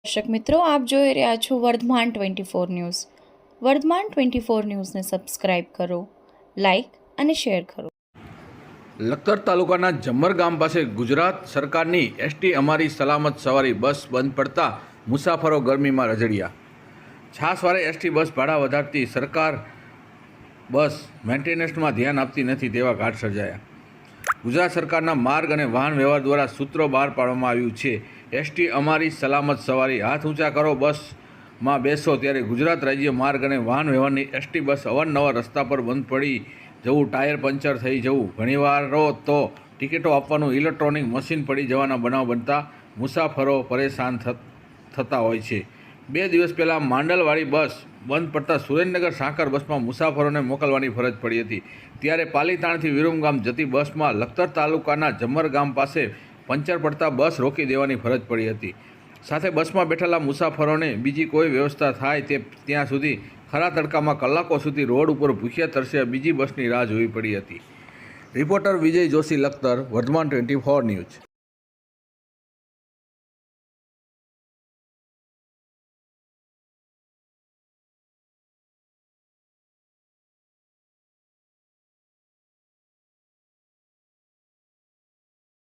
દર્શક મિત્રો, આપ જોઈ રહ્યા છો વર્ધમાન 24 ન્યૂઝ. વર્ધમાન 24 ન્યૂઝને સબસ્ક્રાઇબ કરો, લાઇક અને શેર કરો. લખતર તાલુકાના જમ્મર ગામ પાસે ગુજરાત સરકારની એસટી અમારી સલામત સવારી બસ બંધ પડતા મુસાફરો ગરમીમાં રઝળ્યા. છાસવારે એસટી બસ ભાડા વધારતી સરકાર બસ મેન્ટેનન્સમાં ધ્યાન આપતી નથી તેવા ઘાટ સર્જાયા. ગુજરાત સરકારના માર્ગ અને વાહન વ્યવહાર દ્વારા સૂત્રો બહાર પાડવામાં આવ્યું છે. એસટી અમારી સલામત સવારી, હાથ ઊંચા કરો, બસમાં બેસો. ત્યારે ગુજરાત રાજ્ય માર્ગ અને વાહન વ્યવહારની એસટી બસ અવારનવાર રસ્તા પર બંધ પડી જવું, ટાયર પંચર થઈ જવું, ઘણીવારો તો ટિકિટો આપવાનું ઇલેક્ટ્રોનિક મશીન પડી જવાના બનાવ બનતા મુસાફરો પરેશાન થતા હોય છે. 2 દિવસ પહેલાં માંડલવાળી બસ બંધ પડતા સુરેન્દ્રનગર સાંકર બસમાં મુસાફરોને મોકલવાની ફરજ પડી હતી. ત્યારે પાલીતાણથી વિરમગામ જતી બસમાં લખતર તાલુકાના જમ્મર ગામ પાસે પંચર પડતા બસ રોકી દેવાની ફરજ પડી હતી. સાથે બસમાં બેઠેલા મુસાફરોને બીજી કોઈ વ્યવસ્થા થાય તે ત્યાં સુધી ખરા તડકામાં કલાકો સુધી રોડ ઉપર ભૂખ્યા તરસ્યા બીજી બસની રાહ જોવી પડી હતી. રિપોર્ટર વિજય જોશી, લખતર, વર્ધમાન 24 ન્યૂઝ.